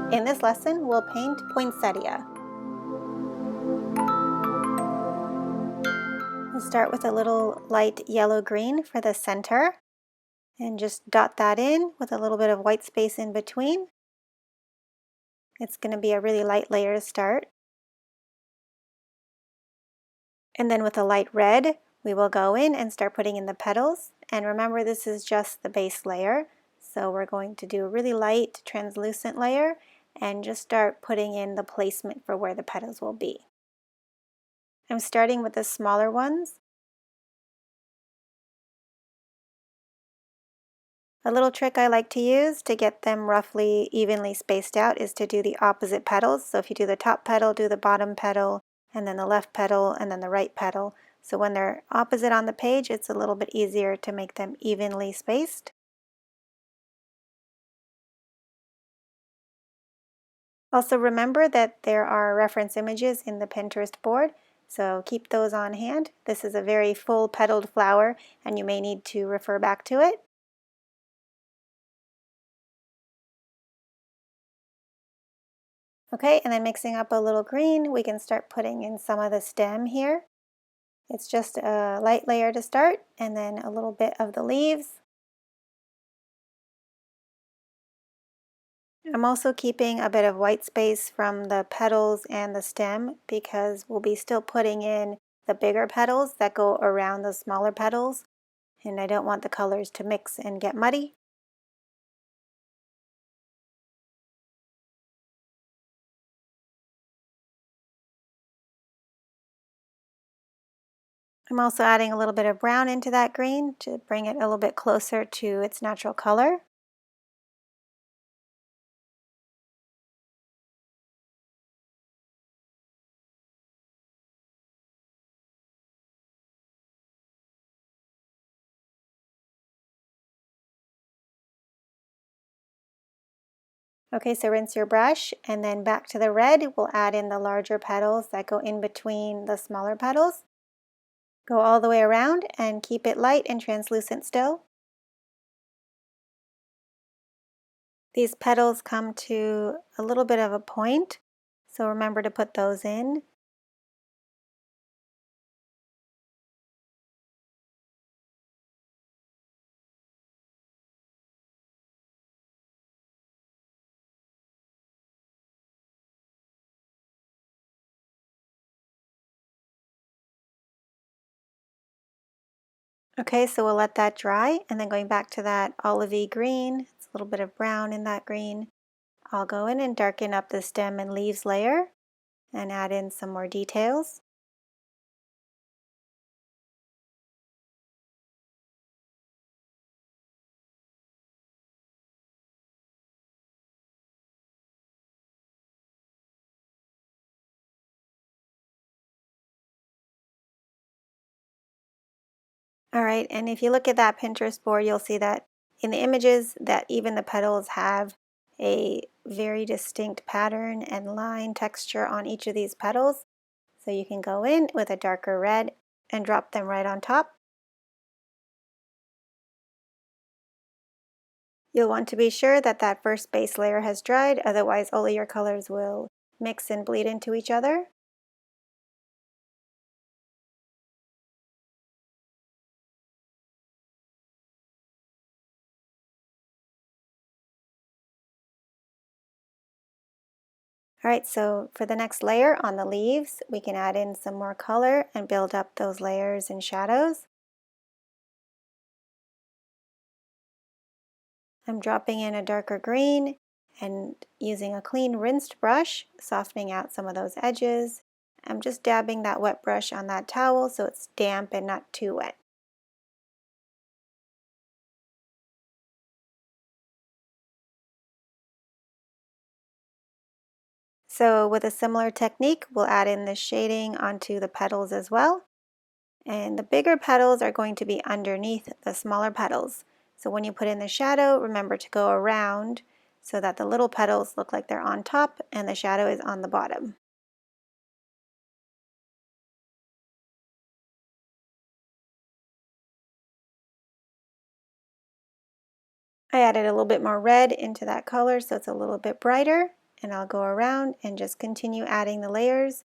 In this lesson, we'll paint poinsettia. We'll start with a little light yellow-green for the center and just dot that in with a little bit of white space in between. It's going to be a really light layer to start. And then with a light red, we will go in and start putting in the petals. And remember, this is just the base layer. So we're going to do a really light translucent layer and just start putting in the placement for where the petals will be. I'm starting with the smaller ones. A little trick I like to use to get them roughly evenly spaced out is to do the opposite petals. So if you do the top petal, do the bottom petal, and then the left petal, and then the right petal. So when they're opposite on the page, it's a little bit easier to make them evenly spaced. Also remember that there are reference images in the Pinterest board, so keep those on hand. This is a very full petaled flower, and you may need to refer back to it. Okay, and then mixing up a little green, we can start putting in some of the stem here. It's just a light layer to start, and then a little bit of the leaves. I'm also keeping a bit of white space from the petals and the stem because we'll be still putting in the bigger petals that go around the smaller petals, and I don't want the colors to mix and get muddy. I'm also adding a little bit of brown into that green to bring it a little bit closer to its natural color. Okay, so rinse your brush and then back to the red, we'll add in the larger petals that go in between the smaller petals. Go all the way around and keep it light and translucent still. These petals come to a little bit of a point, so remember to put those in. Okay, so we'll let that dry, and then going back to that olivey green, it's a little bit of brown in that green. I'll go in and darken up the stem and leaves layer and add in some more details. All right, and if you look at that Pinterest board, you'll see that in the images that even the petals have a very distinct pattern and line texture on each of these petals. So you can go in with a darker red and drop them right on top. You'll want to be sure that that first base layer has dried, otherwise all of your colors will mix and bleed into each other. All right, so for the next layer on the leaves, we can add in some more color and build up those layers and shadows. I'm dropping in a darker green and using a clean rinsed brush, softening out some of those edges. I'm just dabbing that wet brush on that towel so it's damp and not too wet. So with a similar technique, we'll add in the shading onto the petals as well. And the bigger petals are going to be underneath the smaller petals. So when you put in the shadow, remember to go around so that the little petals look like they're on top and the shadow is on the bottom. I added a little bit more red into that color so it's a little bit brighter. and I'll go around and just continue adding the layers.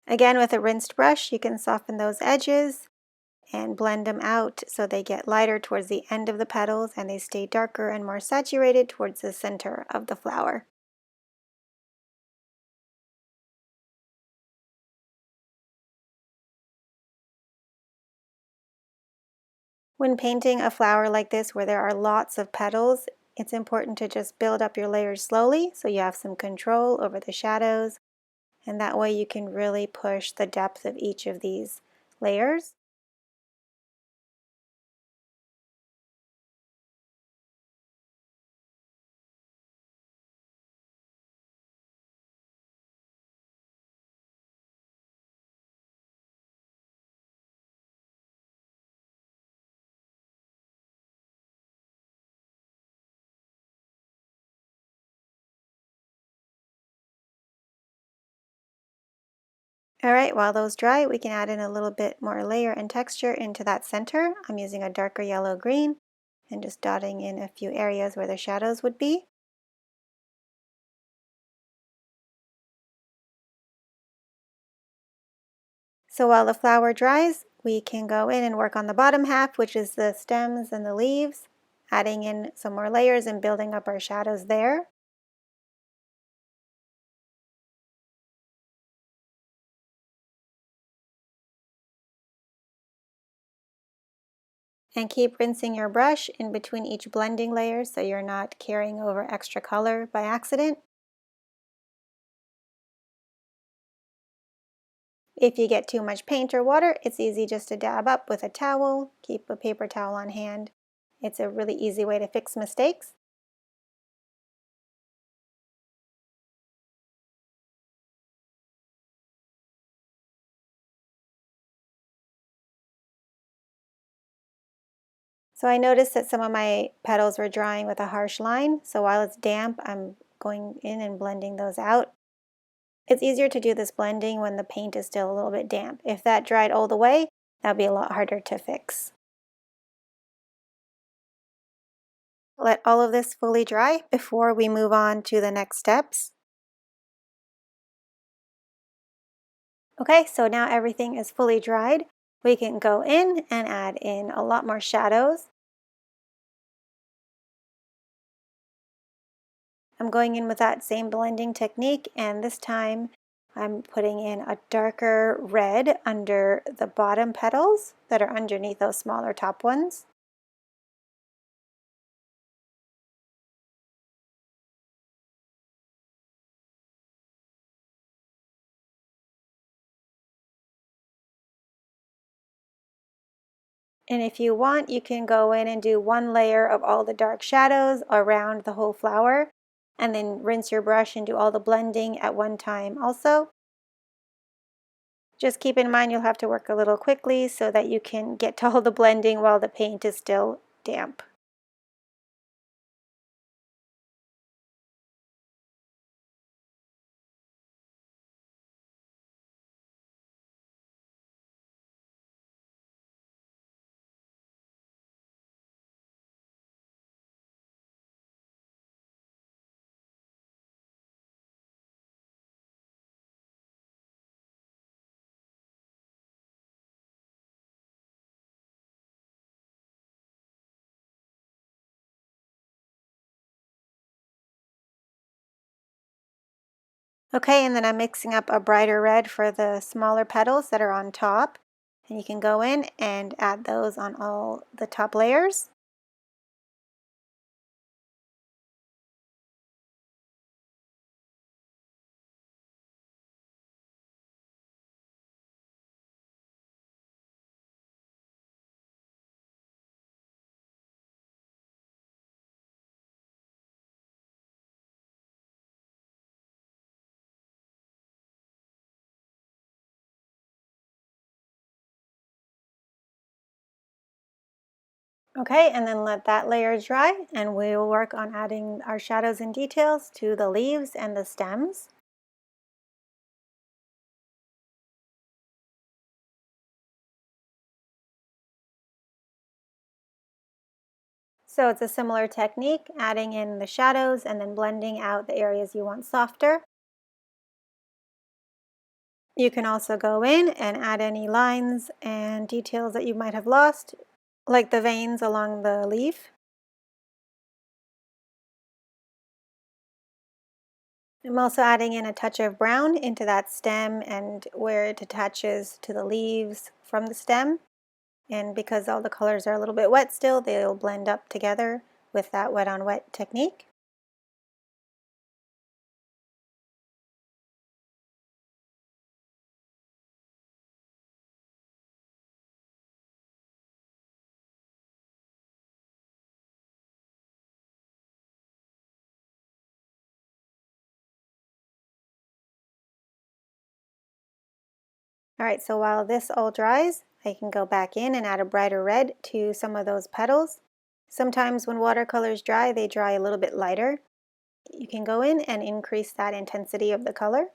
Again, with a rinsed brush, you can soften those edges and blend them out so they get lighter towards the end of the petals and they stay darker and more saturated towards the center of the flower. When painting a flower like this where there are lots of petals, it's important to just build up your layers slowly so you have some control over the shadows, and that way you can really push the depth of each of these layers. Alright, while those dry, we can add in a little bit more layer and texture into that center. I'm using a darker yellow-green and just dotting in a few areas where the shadows would be. So while the flower dries, we can go in and work on the bottom half, which is the stems and the leaves, adding in some more layers and building up our shadows there. And keep rinsing your brush in between each blending layer so you're not carrying over extra color by accident. If you get too much paint or water, it's easy just to dab up with a towel. Keep a paper towel on hand. It's a really easy way to fix mistakes. So I noticed that some of my petals were drying with a harsh line, so while it's damp, I'm going in and blending those out. It's easier to do this blending when the paint is still a little bit damp. If that dried all the way, that'd be a lot harder to fix. Let all of this fully dry before we move on to the next steps. Okay, so now everything is fully dried. We can go in and add in a lot more shadows. I'm going in with that same blending technique, and this time I'm putting in a darker red under the bottom petals that are underneath those smaller top ones. And if you want, you can go in and do one layer of all the dark shadows around the whole flower, and then rinse your brush and do all the blending at one time also. Just keep in mind you'll have to work a little quickly so that you can get to all the blending while the paint is still damp. Okay, and then I'm mixing up a brighter red for the smaller petals that are on top. And you can go in and add those on all the top layers. Okay, and then let that layer dry, and we will work on adding our shadows and details to the leaves and the stems. So it's a similar technique, adding in the shadows and then blending out the areas you want softer. You can also go in and add any lines and details that you might have lost, like the veins along the leaf. I'm also adding in a touch of brown into that stem and where it attaches to the leaves from the stem. And because all the colors are a little bit wet still, they'll blend up together with that wet on wet technique. All right, so while this all dries, I can go back in and add a brighter red to some of those petals. Sometimes when watercolors dry, they dry a little bit lighter. You can go in and increase that intensity of the color.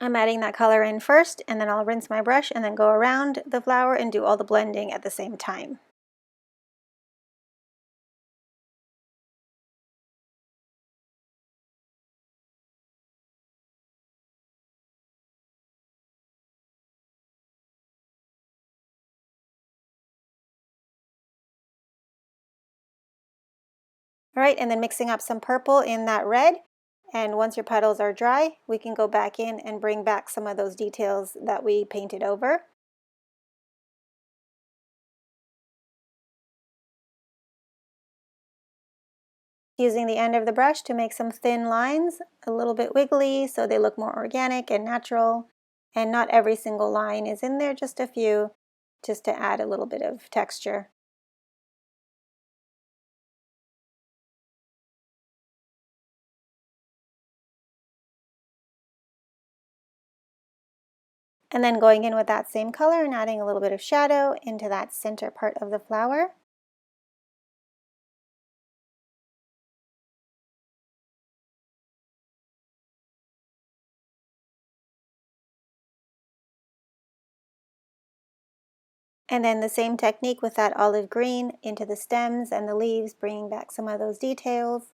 I'm adding that color in first, and then I'll rinse my brush and then go around the flower and do all the blending at the same time. All right, and then mixing up some purple in that red. And once your petals are dry, we can go back in and bring back some of those details that we painted over. Using the end of the brush to make some thin lines, a little bit wiggly so they look more organic and natural. And not every single line is in there, just a few, just to add a little bit of texture. And then going in with that same color and adding a little bit of shadow into that center part of the flower. And then the same technique with that olive green into the stems and the leaves, bringing back some of those details.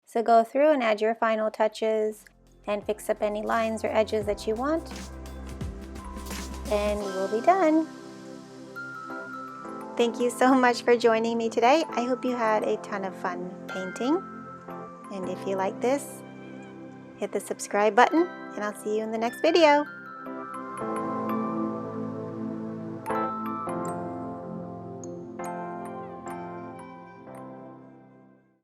So go through and add your final touches and fix up any lines or edges that you want. And we'll be done. Thank you so much for joining me today. I hope you had a ton of fun painting. And if you like this, hit the subscribe button and I'll see you in the next video.